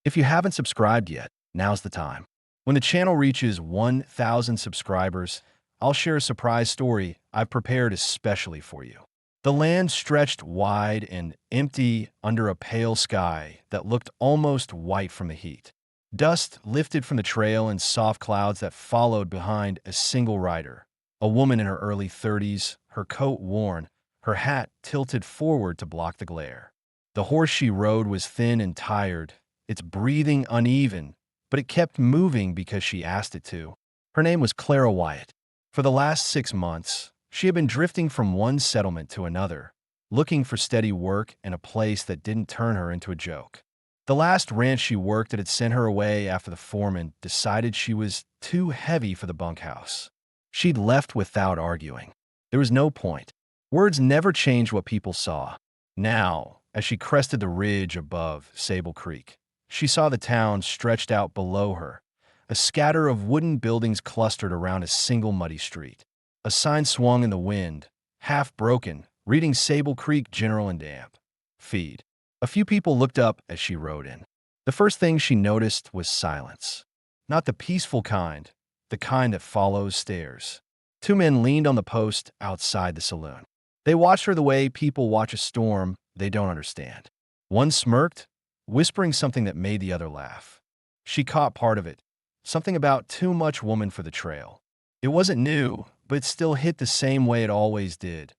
If you haven't subscribed yet, now's the time. When the channel reaches 1,000 subscribers, I'll share a surprise story I've prepared especially for you. The land stretched wide and empty under a pale sky that looked almost white from the heat. Dust lifted from the trail in soft clouds that followed behind a single rider, a woman in her early 30s, her coat worn, her hat tilted forward to block the glare. The horse she rode was thin and tired, its breathing uneven, but it kept moving because she asked it to. Her name was Clara Wyatt. For the last 6 months, she had been drifting from one settlement to another, looking for steady work and a place that didn't turn her into a joke. The last ranch she worked at had sent her away after the foreman decided she was too heavy for the bunkhouse. She'd left without arguing. There was no point. Words never changed what people saw. Now, as she crested the ridge above Sable Creek, she saw the town stretched out below her, a scatter of wooden buildings clustered around a single muddy street. A sign swung in the wind, half broken, reading Sable Creek General and Damp Feed. A few people looked up as she rode in. The first thing she noticed was silence. Not the peaceful kind, the kind that follows stairs. Two men leaned on the post outside the saloon. They watched her the way people watch a storm they don't understand. One smirked, whispering something that made the other laugh. She caught part of it, something about too much woman for the trail. It wasn't new, but it still hit the same way it always did.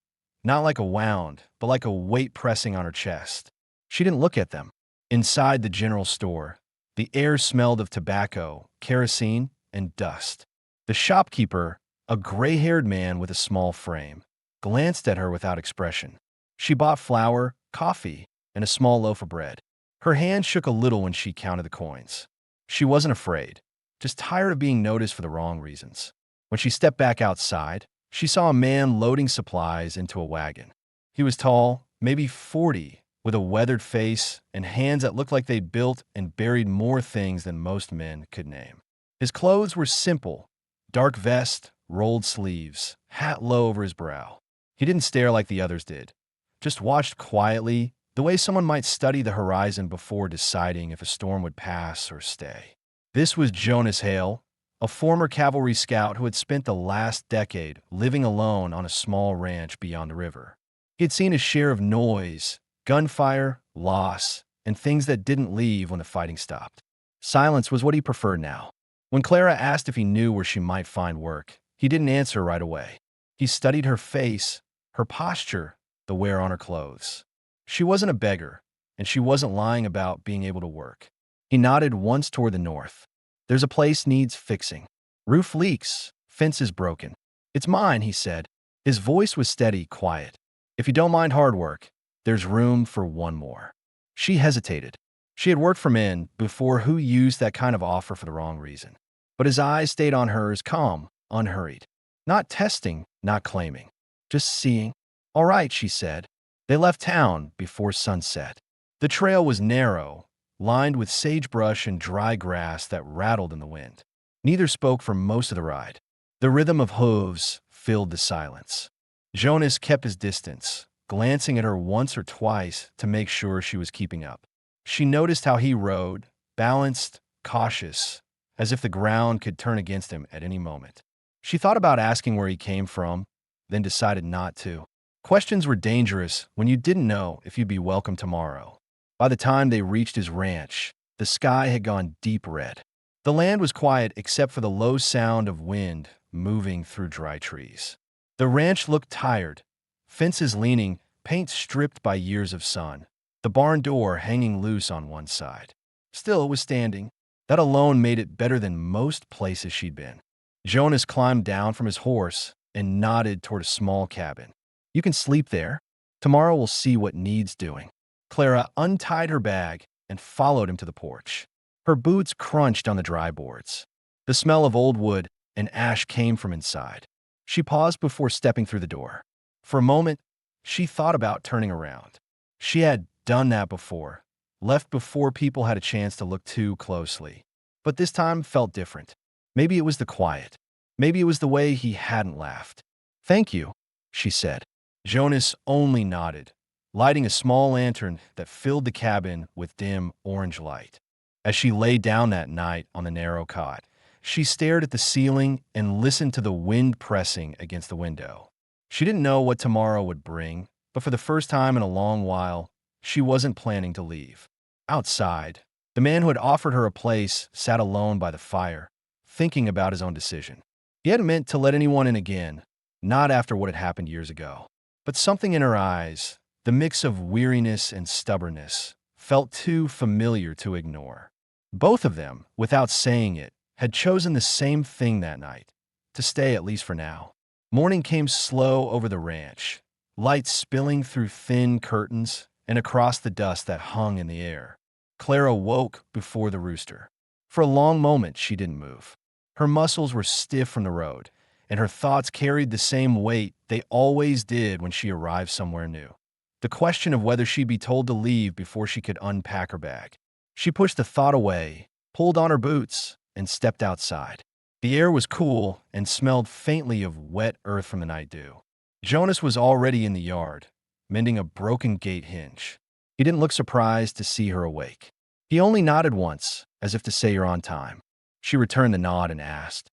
Not like a wound, but like a weight pressing on her chest. She didn't look at them. Inside the general store, the air smelled of tobacco, kerosene, and dust. The shopkeeper, a gray-haired man with a small frame, glanced at her without expression. She bought flour, coffee, and a small loaf of bread. Her hand shook a little when she counted the coins. She wasn't afraid, just tired of being noticed for the wrong reasons. When she stepped back outside, she saw a man loading supplies into a wagon. He was tall, maybe 40, with a weathered face and hands that looked like they'd built and buried more things than most men could name. His clothes were simple: dark vest, rolled sleeves, hat low over his brow. He didn't stare like the others did, just watched quietly, the way someone might study the horizon before deciding if a storm would pass or stay. This was Jonas Hale, a former cavalry scout who had spent the last decade living alone on a small ranch beyond the river. He had seen his share of noise, gunfire, loss, and things that didn't leave when the fighting stopped. Silence was what he preferred now. When Clara asked if he knew where she might find work, he didn't answer right away. He studied her face, her posture, the wear on her clothes. She wasn't a beggar, and she wasn't lying about being able to work. He nodded once toward the north. There's a place needs fixing. Roof leaks, fence is broken. It's mine, he said. His voice was steady, quiet. If you don't mind hard work, there's room for one more. She hesitated. She had worked for men before who used that kind of offer for the wrong reason. But his eyes stayed on hers, calm, unhurried. Not testing, not claiming. Just seeing. All right, she said. They left town before sunset. The trail was narrow, lined with sagebrush and dry grass that rattled in the wind. Neither spoke for most of the ride. The rhythm of hooves filled the silence. Jonas kept his distance, glancing at her once or twice to make sure she was keeping up. She noticed how he rode, balanced, cautious, as if the ground could turn against him at any moment. She thought about asking where he came from, then decided not to. Questions were dangerous when you didn't know if you'd be welcome tomorrow. By the time they reached his ranch, the sky had gone deep red. The land was quiet except for the low sound of wind moving through dry trees. The ranch looked tired, fences leaning, paint stripped by years of sun, the barn door hanging loose on one side. Still, it was standing. That alone made it better than most places she'd been. Jonas climbed down from his horse and nodded toward a small cabin. You can sleep there. Tomorrow we'll see what needs doing. Clara untied her bag and followed him to the porch. Her boots crunched on the dry boards. The smell of old wood and ash came from inside. She paused before stepping through the door. For a moment, she thought about turning around. She had done that before, left before people had a chance to look too closely. But this time felt different. Maybe it was the quiet. Maybe it was the way he hadn't laughed. Thank you, she said. Jonas only nodded, lighting a small lantern that filled the cabin with dim orange light. As she lay down that night on the narrow cot, she stared at the ceiling and listened to the wind pressing against the window. She didn't know what tomorrow would bring, but for the first time in a long while, she wasn't planning to leave. Outside, the man who had offered her a place sat alone by the fire, thinking about his own decision. He hadn't meant to let anyone in again, not after what had happened years ago. But something in her eyes, the mix of weariness and stubbornness, felt too familiar to ignore. Both of them, without saying it, had chosen the same thing that night, to stay at least for now. Morning came slow over the ranch, light spilling through thin curtains and across the dust that hung in the air. Clara woke before the rooster. For a long moment, she didn't move. Her muscles were stiff from the road, and her thoughts carried the same weight they always did when she arrived somewhere new. The question of whether she'd be told to leave before she could unpack her bag. She pushed the thought away, pulled on her boots, and stepped outside. The air was cool and smelled faintly of wet earth from the night dew. Jonas was already in the yard, mending a broken gate hinge. He didn't look surprised to see her awake. He only nodded once, as if to say you're on time. She returned the nod and asked,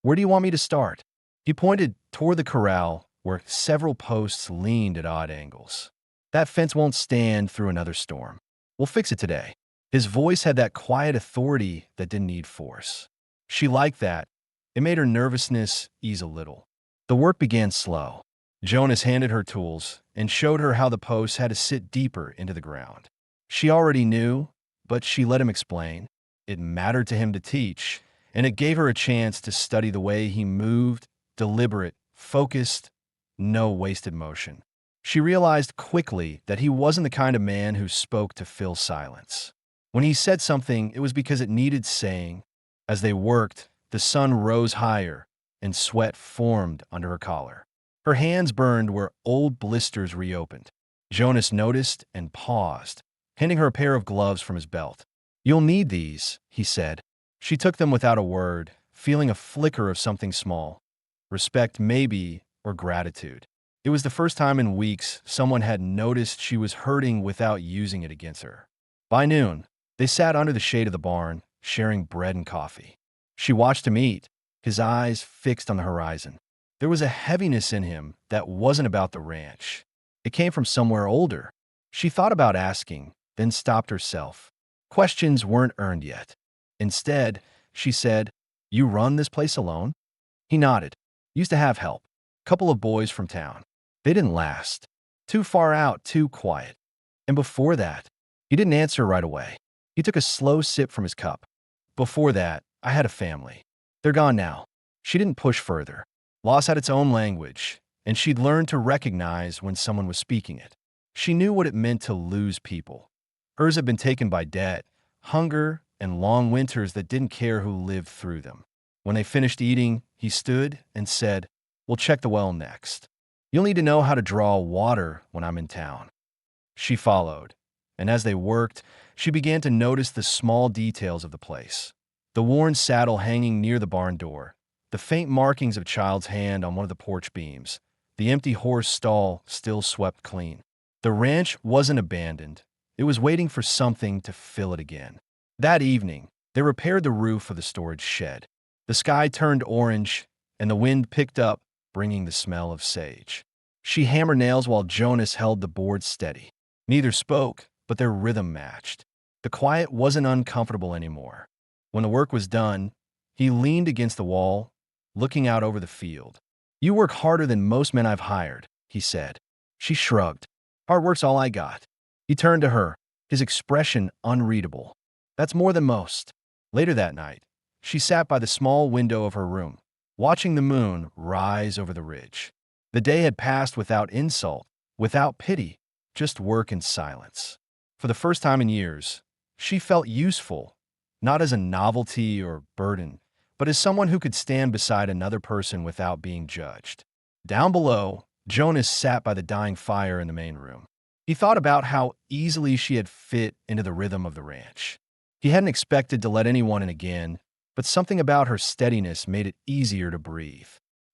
"Where do you want me to start?" He pointed toward the corral, where several posts leaned at odd angles. "That fence won't stand through another storm. We'll fix it today." His voice had that quiet authority that didn't need force. She liked that. It made her nervousness ease a little. The work began slow. Jonas handed her tools and showed her how the posts had to sit deeper into the ground. She already knew, but she let him explain. It mattered to him to teach, and it gave her a chance to study the way he moved, deliberate, focused, no wasted motion. She realized quickly that he wasn't the kind of man who spoke to fill silence. When he said something, it was because it needed saying. As they worked, the sun rose higher, and sweat formed under her collar. Her hands burned where old blisters reopened. Jonas noticed and paused, handing her a pair of gloves from his belt. "You'll need these," he said. She took them without a word, feeling a flicker of something small. Respect maybe, or gratitude. It was the first time in weeks someone had noticed she was hurting without using it against her. By noon, they sat under the shade of the barn, sharing bread and coffee. She watched him eat, his eyes fixed on the horizon. There was a heaviness in him that wasn't about the ranch. It came from somewhere older. She thought about asking, then stopped herself. Questions weren't earned yet. Instead, she said, "You run this place alone?" He nodded. "Used to have help. Couple of boys from town. They didn't last. Too far out, too quiet. And before that," he didn't answer right away. He took a slow sip from his cup. "Before that, I had a family. They're gone now." She didn't push further. Loss had its own language, and she'd learned to recognize when someone was speaking it. She knew what it meant to lose people. Hers had been taken by debt, hunger, and long winters that didn't care who lived through them. When they finished eating, he stood and said, "We'll check the well next. You'll need to know how to draw water when I'm in town." She followed, and as they worked, she began to notice the small details of the place. The worn saddle hanging near the barn door, the faint markings of a child's hand on one of the porch beams, the empty horse stall still swept clean. The ranch wasn't abandoned. It was waiting for something to fill it again. That evening, they repaired the roof of the storage shed. The sky turned orange, and the wind picked up, bringing the smell of sage. She hammered nails while Jonas held the board steady. Neither spoke, but their rhythm matched. The quiet wasn't uncomfortable anymore. When the work was done, he leaned against the wall, looking out over the field. "You work harder than most men I've hired," he said. She shrugged. "Hard work's all I got." He turned to her, his expression unreadable. "That's more than most." Later that night, she sat by the small window of her room, watching the moon rise over the ridge. The day had passed without insult, without pity, just work and silence. For the first time in years, she felt useful, not as a novelty or burden, but as someone who could stand beside another person without being judged. Down below, Jonas sat by the dying fire in the main room. He thought about how easily she had fit into the rhythm of the ranch. He hadn't expected to let anyone in again, but something about her steadiness made it easier to breathe.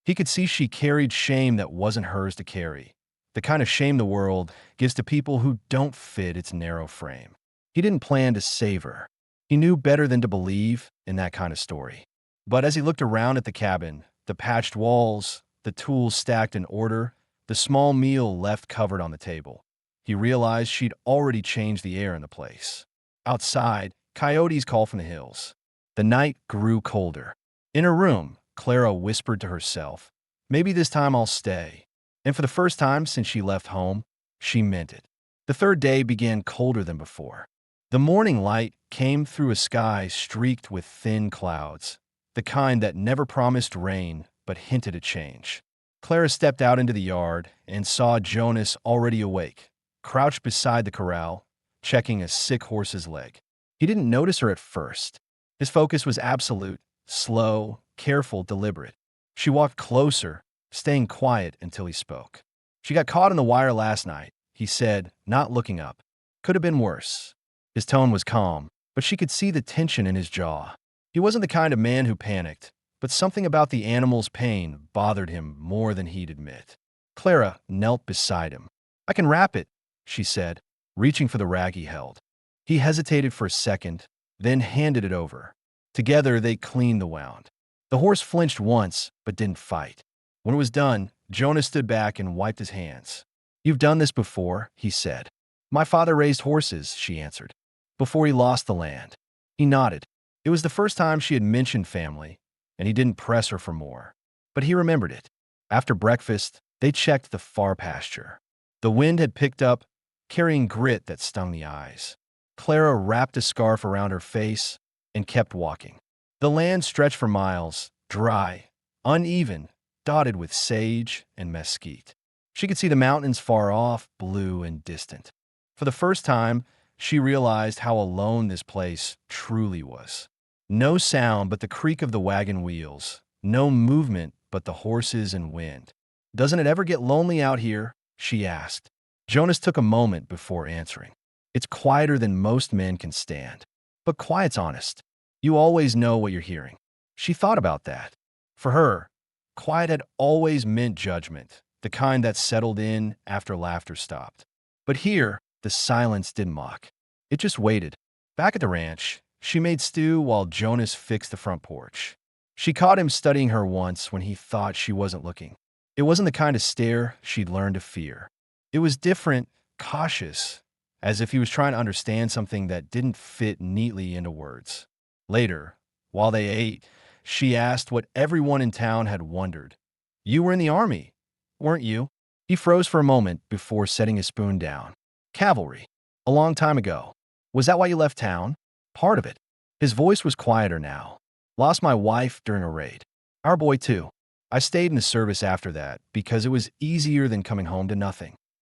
He could see she carried shame that wasn't hers to carry, the kind of shame the world gives to people who don't fit its narrow frame. He didn't plan to save her. He knew better than to believe in that kind of story. But as he looked around at the cabin, the patched walls, the tools stacked in order, the small meal left covered on the table, he realized she'd already changed the air in the place. Outside, coyotes called from the hills. The night grew colder. In her room, Clara whispered to herself, "Maybe this time I'll stay." And for the first time since she left home, she meant it. The third day began colder than before. The morning light came through a sky streaked with thin clouds, the kind that never promised rain but hinted at change. Clara stepped out into the yard and saw Jonas already awake, crouched beside the corral, checking a sick horse's leg. He didn't notice her at first. His focus was absolute, slow, careful, deliberate. She walked closer, staying quiet until he spoke. "She got caught in the wire last night," he said, not looking up. "Could have been worse." His tone was calm, but she could see the tension in his jaw. He wasn't the kind of man who panicked, but something about the animal's pain bothered him more than he'd admit. Clara knelt beside him. "I can wrap it," she said, reaching for the rag he held. He hesitated for a second, then handed it over. Together, they cleaned the wound. The horse flinched once, but didn't fight. When it was done, Jonas stood back and wiped his hands. "You've done this before," he said. "My father raised horses," she answered, "before he lost the land." He nodded. It was the first time she had mentioned family, and he didn't press her for more. But he remembered it. After breakfast, they checked the far pasture. The wind had picked up, carrying grit that stung the eyes. Clara wrapped a scarf around her face and kept walking. The land stretched for miles, dry, uneven, dotted with sage and mesquite. She could see the mountains far off, blue and distant. For the first time, she realized how alone this place truly was. No sound but the creak of the wagon wheels, no movement but the horses and wind. "Doesn't it ever get lonely out here?" she asked. Jonas took a moment before answering. "It's quieter than most men can stand. But quiet's honest. You always know what you're hearing." She thought about that. For her, quiet had always meant judgment, the kind that settled in after laughter stopped. But here, the silence didn't mock. It just waited. Back at the ranch, she made stew while Jonas fixed the front porch. She caught him studying her once when he thought she wasn't looking. It wasn't the kind of stare she'd learned to fear. It was different, cautious, as if he was trying to understand something that didn't fit neatly into words. Later, while they ate, she asked what everyone in town had wondered. "You were in the army, weren't you?" He froze for a moment before setting his spoon down. "Cavalry. A long time ago. Was that why you left town?" "Part of it." His voice was quieter now. "Lost my wife during a raid. Our boy, too. I stayed in the service after that because it was easier than coming home to nothing."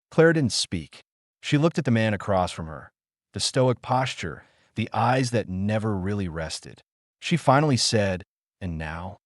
Claire didn't speak. She looked at the man across from her. The stoic posture, the eyes that never really rested. She finally said, "And now?"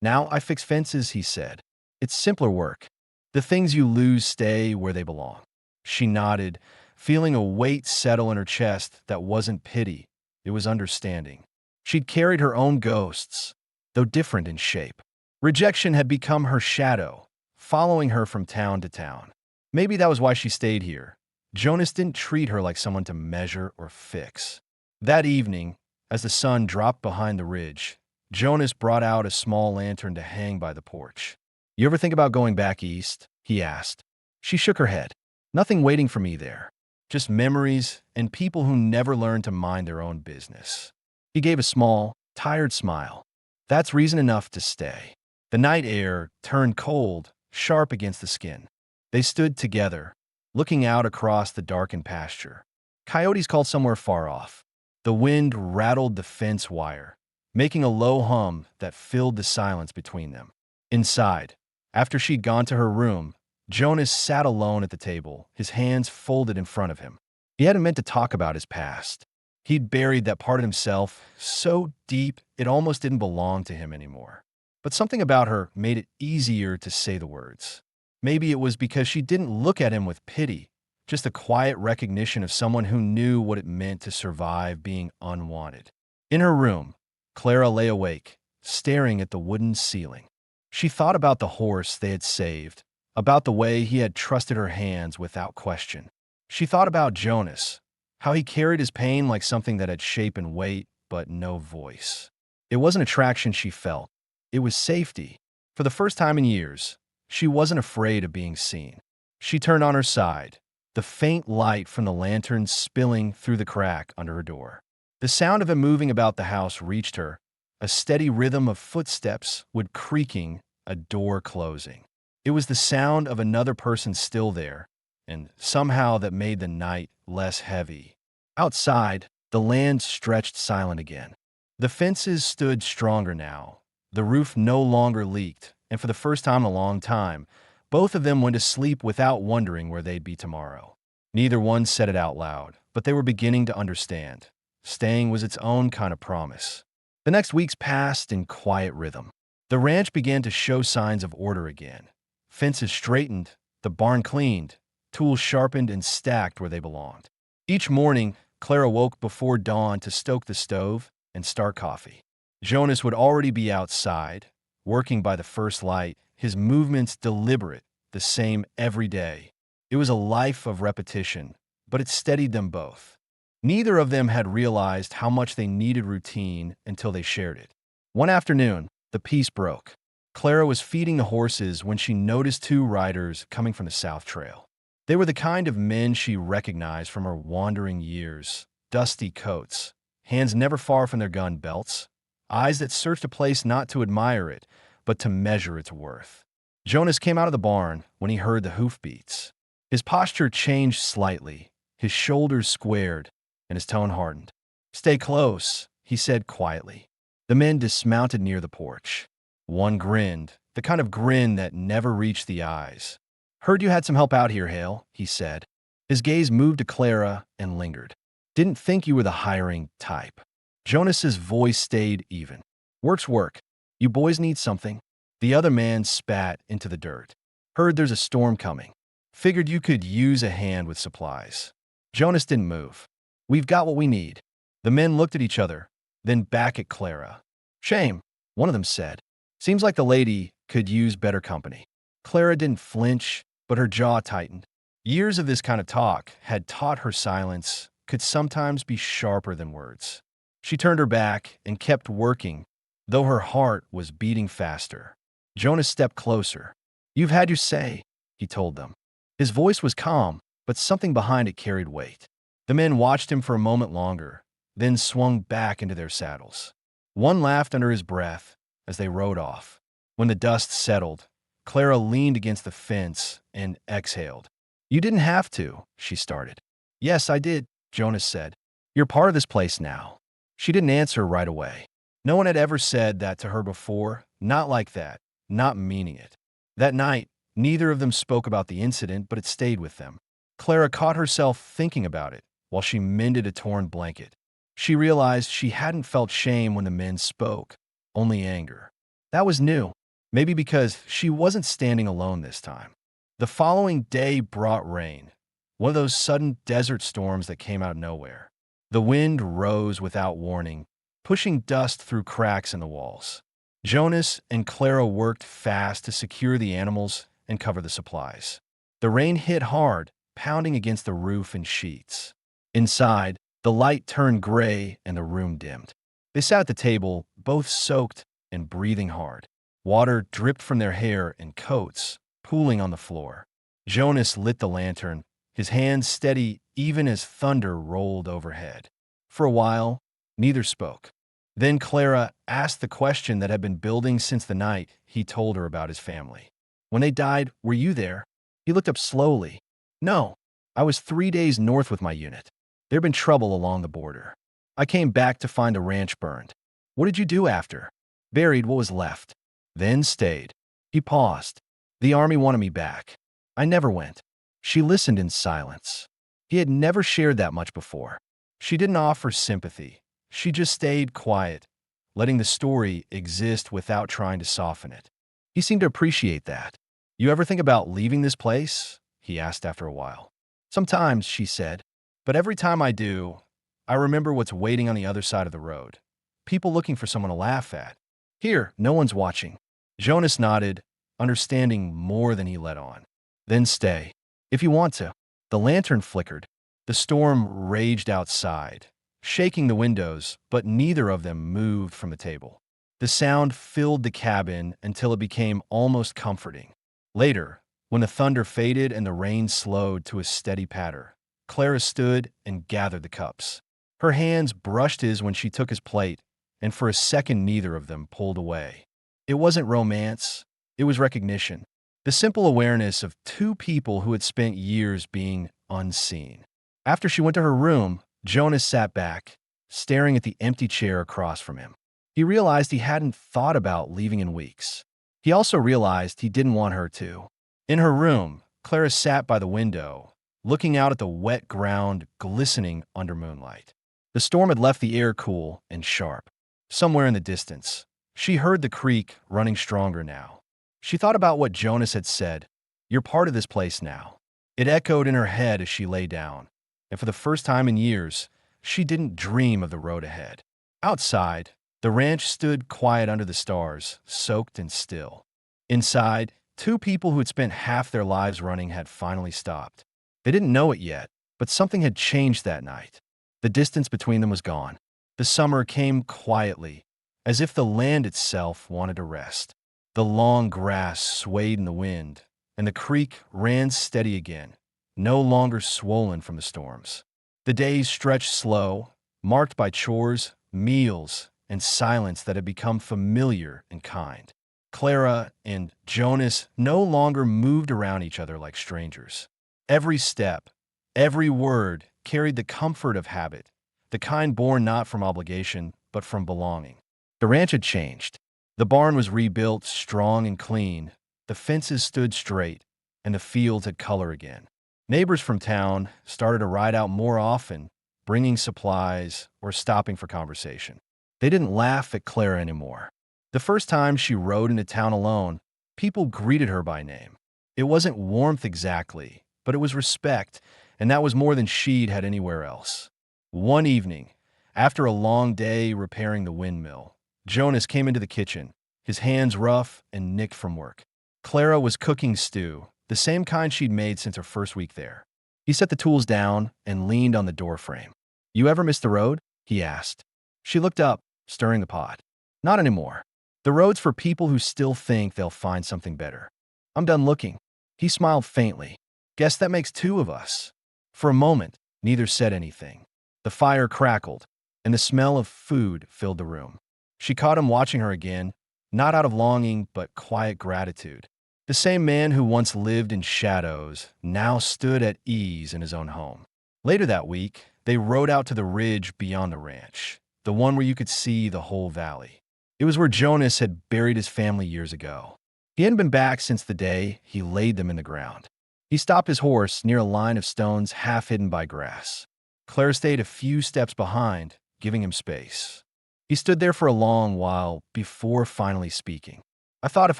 "Now I fix fences," he said. "It's simpler work. The things you lose stay where they belong." She nodded, feeling a weight settle in her chest that wasn't pity, it was understanding. She'd carried her own ghosts, though different in shape. Rejection had become her shadow, following her from town to town. Maybe that was why she stayed here. Jonas didn't treat her like someone to measure or fix. That evening, as the sun dropped behind the ridge, Jonas brought out a small lantern to hang by the porch. "You ever think about going back east?" he asked. She shook her head. "Nothing waiting for me there. Just memories and people who never learned to mind their own business." He gave a small, tired smile. "That's reason enough to stay." The night air turned cold, sharp against the skin. They stood together, looking out across the darkened pasture. Coyotes called somewhere far off. The wind rattled the fence wire, making a low hum that filled the silence between them. Inside, after she'd gone to her room, Jonas sat alone at the table, his hands folded in front of him. He hadn't meant to talk about his past. He'd buried that part of himself so deep it almost didn't belong to him anymore. But something about her made it easier to say the words. Maybe it was because she didn't look at him with pity, just a quiet recognition of someone who knew what it meant to survive being unwanted. In her room, Clara lay awake, staring at the wooden ceiling. She thought about the horse they had saved, about the way he had trusted her hands without question. She thought about Jonas, how he carried his pain like something that had shape and weight, but no voice. It wasn't attraction she felt. It was safety. For the first time in years, she wasn't afraid of being seen. She turned on her side, the faint light from the lantern spilling through the crack under her door. The sound of him moving about the house reached her, a steady rhythm of footsteps, wood creaking, a door closing. It was the sound of another person still there, and somehow that made the night less heavy. Outside, the land stretched silent again. The fences stood stronger now. The roof no longer leaked, and for the first time in a long time, both of them went to sleep without wondering where they'd be tomorrow. Neither one said it out loud, but they were beginning to understand. Staying was its own kind of promise. The next weeks passed in quiet rhythm. The ranch began to show signs of order again. Fences straightened, the barn cleaned, tools sharpened and stacked where they belonged. Each morning, Clara woke before dawn to stoke the stove and start coffee. Jonas would already be outside, working by the first light, his movements deliberate, the same every day. It was a life of repetition, but it steadied them both. Neither of them had realized how much they needed routine until they shared it. One afternoon, the peace broke. Clara was feeding the horses when she noticed two riders coming from the South Trail. They were the kind of men she recognized from her wandering years, dusty coats, hands never far from their gun belts, eyes that searched a place not to admire it, but to measure its worth. Jonas came out of the barn when he heard the hoofbeats. His posture changed slightly, his shoulders squared, and his tone hardened. "Stay close," he said quietly. The men dismounted near the porch. One grinned, the kind of grin that never reached the eyes. "Heard you had some help out here, Hale," he said. His gaze moved to Clara and lingered. "Didn't think you were the hiring type." Jonas's voice stayed even. "Work's work. You boys need something?" The other man spat into the dirt. "Heard there's a storm coming. Figured you could use a hand with supplies." Jonas didn't move. "We've got what we need." The men looked at each other, then back at Clara. "Shame," one of them said. "Seems like the lady could use better company." Clara didn't flinch, but her jaw tightened. Years of this kind of talk had taught her silence could sometimes be sharper than words. She turned her back and kept working, though her heart was beating faster. Jonas stepped closer. "You've had your say," he told them. His voice was calm, but something behind it carried weight. The men watched him for a moment longer, then swung back into their saddles. One laughed under his breath as they rode off. When the dust settled, Clara leaned against the fence and exhaled. "You didn't have to," she started. "Yes, I did," Jonas said. "You're part of this place now." She didn't answer right away. No one had ever said that to her before, not like that, not meaning it. That night, neither of them spoke about the incident, but it stayed with them. Clara caught herself thinking about it while she mended a torn blanket. She realized she hadn't felt shame when the men spoke, only anger. That was new, maybe because she wasn't standing alone this time. The following day brought rain, one of those sudden desert storms that came out of nowhere. The wind rose without warning, pushing dust through cracks in the walls. Jonas and Clara worked fast to secure the animals and cover the supplies. The rain hit hard, pounding against the roof and sheets. Inside, the light turned gray and the room dimmed. They sat at the table, both soaked and breathing hard. Water dripped from their hair and coats, pooling on the floor. Jonas lit the lantern, his hands steady even as thunder rolled overhead. For a while, neither spoke. Then Clara asked the question that had been building since the night he told her about his family. "When they died, were you there?" He looked up slowly. "No, I was 3 days north with my unit. There'd been trouble along the border. I came back to find the ranch burned." "What did you do after?" "Buried what was left. Then stayed." He paused. "The army wanted me back. I never went." She listened in silence. He had never shared that much before. She didn't offer sympathy. She just stayed quiet, letting the story exist without trying to soften it. He seemed to appreciate that. "You ever think about leaving this place?" he asked after a while. "Sometimes," she said. "But every time I do, I remember what's waiting on the other side of the road. People looking for someone to laugh at. Here, no one's watching." Jonas nodded, understanding more than he let on. "Then stay, if you want to." The lantern flickered. The storm raged outside, shaking the windows, but neither of them moved from the table. The sound filled the cabin until it became almost comforting. Later, when the thunder faded and the rain slowed to a steady patter, Clara stood and gathered the cups. Her hands brushed his when she took his plate, and for a second neither of them pulled away. It wasn't romance, it was recognition. The simple awareness of two people who had spent years being unseen. After she went to her room, Jonas sat back, staring at the empty chair across from him. He realized he hadn't thought about leaving in weeks. He also realized he didn't want her to. In her room, Clara sat by the window, looking out at the wet ground glistening under moonlight. The storm had left the air cool and sharp. Somewhere in the distance, she heard the creek running stronger now. She thought about what Jonas had said, "You're part of this place now." It echoed in her head as she lay down, and for the first time in years, she didn't dream of the road ahead. Outside, the ranch stood quiet under the stars, soaked and still. Inside, two people who had spent half their lives running had finally stopped. They didn't know it yet, but something had changed that night. The distance between them was gone. The summer came quietly, as if the land itself wanted to rest. The long grass swayed in the wind, and the creek ran steady again, no longer swollen from the storms. The days stretched slow, marked by chores, meals, and silence that had become familiar and kind. Clara and Jonas no longer moved around each other like strangers. Every step, every word carried the comfort of habit, the kind born not from obligation, but from belonging. The ranch had changed. The barn was rebuilt strong and clean, the fences stood straight, and the fields had color again. Neighbors from town started to ride out more often, bringing supplies or stopping for conversation. They didn't laugh at Clara anymore. The first time she rode into town alone, people greeted her by name. It wasn't warmth exactly, but it was respect, and that was more than she'd had anywhere else. One evening, after a long day repairing the windmill, Jonas came into the kitchen, his hands rough and nicked from work. Clara was cooking stew, the same kind she'd made since her first week there. He set the tools down and leaned on the doorframe. "You ever miss the road?" he asked. She looked up, stirring the pot. "Not anymore. The road's for people who still think they'll find something better. I'm done looking." He smiled faintly. "Guess that makes two of us." For a moment, neither said anything. The fire crackled, and the smell of food filled the room. She caught him watching her again, not out of longing, but quiet gratitude. The same man who once lived in shadows now stood at ease in his own home. Later that week, they rode out to the ridge beyond the ranch, the one where you could see the whole valley. It was where Jonas had buried his family years ago. He hadn't been back since the day he laid them in the ground. He stopped his horse near a line of stones half hidden by grass. Claire stayed a few steps behind, giving him space. He stood there for a long while before finally speaking. "I thought if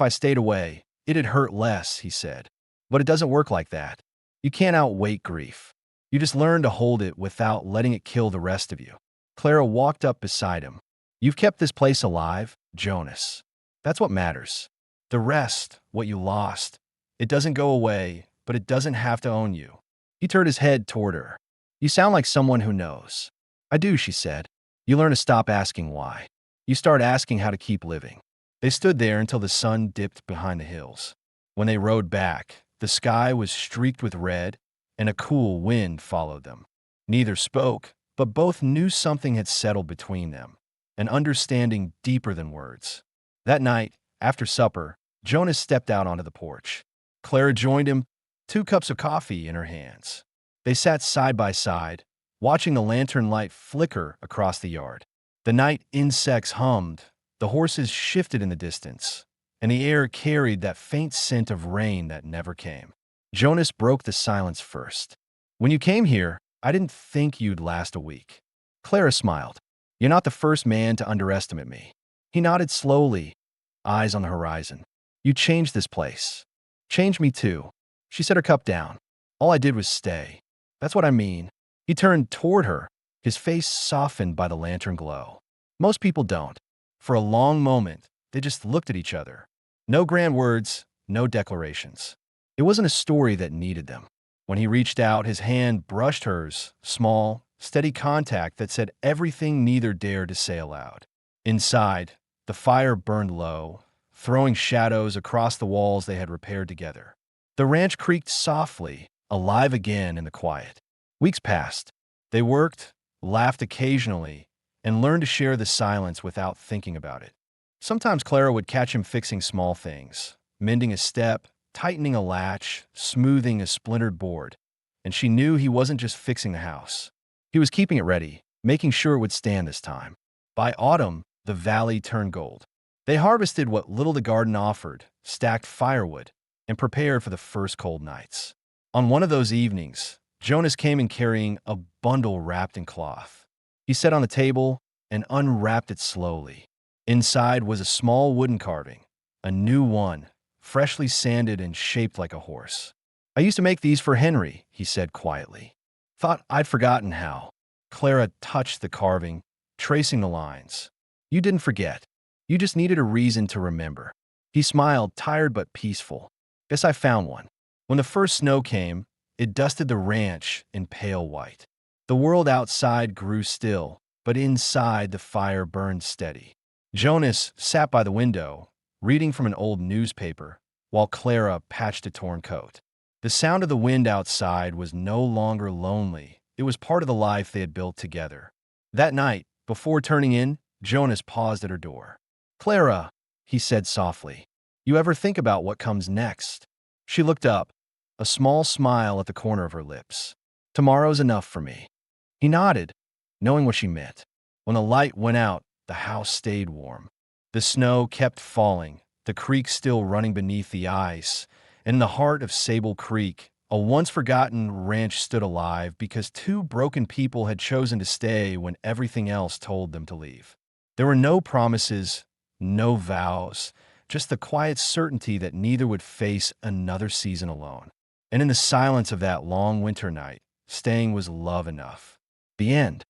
I stayed away, it'd hurt less," he said. "But it doesn't work like that. You can't outweight grief. You just learn to hold it without letting it kill the rest of you." Clara walked up beside him. "You've kept this place alive, Jonas. That's what matters. The rest, what you lost, it doesn't go away, but it doesn't have to own you." He turned his head toward her. "You sound like someone who knows." "I do," she said. "You learn to stop asking why. You start asking how to keep living." They stood there until the sun dipped behind the hills. When they rode back, the sky was streaked with red, and a cool wind followed them. Neither spoke, but both knew something had settled between them, an understanding deeper than words. That night, after supper, Jonas stepped out onto the porch. Clara joined him, 2 cups of coffee in her hands. They sat side by side, watching the lantern light flicker across the yard. The night insects hummed, the horses shifted in the distance, and the air carried that faint scent of rain that never came. Jonas broke the silence first. "When you came here, I didn't think you'd last a week." Clara smiled. "You're not the first man to underestimate me." He nodded slowly, eyes on the horizon. "You changed this place. Changed me too." She set her cup down. "All I did was stay. That's what I mean." He turned toward her, his face softened by the lantern glow. Most people don't. For a long moment, they just looked at each other. No grand words, no declarations. It wasn't a story that needed them. When he reached out, his hand brushed hers, small, steady contact that said everything neither dared to say aloud. Inside, the fire burned low, throwing shadows across the walls they had repaired together. The ranch creaked softly, alive again in the quiet. Weeks passed. They worked, laughed occasionally, and learned to share the silence without thinking about it. Sometimes Clara would catch him fixing small things, mending a step, tightening a latch, smoothing a splintered board, and she knew he wasn't just fixing the house. He was keeping it ready, making sure it would stand this time. By autumn, the valley turned gold. They harvested what little the garden offered, stacked firewood, and prepared for the first cold nights. On one of those evenings, Jonas came in carrying a bundle wrapped in cloth. He sat on the table and unwrapped it slowly. Inside was a small wooden carving, a new one, freshly sanded and shaped like a horse. "I used to make these for Henry," he said quietly. "Thought I'd forgotten how." Clara touched the carving, tracing the lines. "You didn't forget. You just needed a reason to remember." He smiled, tired but peaceful. "Guess I found one." When the first snow came, it dusted the ranch in pale white. The world outside grew still, but inside the fire burned steady. Jonas sat by the window, reading from an old newspaper, while Clara patched a torn coat. The sound of the wind outside was no longer lonely. It was part of the life they had built together. That night, before turning in, Jonas paused at her door. "Clara," he said softly, "you ever think about what comes next?" She looked up, a small smile at the corner of her lips. "Tomorrow's enough for me." He nodded, knowing what she meant. When the light went out, the house stayed warm. The snow kept falling, the creek still running beneath the ice, and in the heart of Sable Creek, a once-forgotten ranch stood alive because two broken people had chosen to stay when everything else told them to leave. There were no promises, no vows, just the quiet certainty that neither would face another season alone. And in the silence of that long winter night, staying was love enough. The end.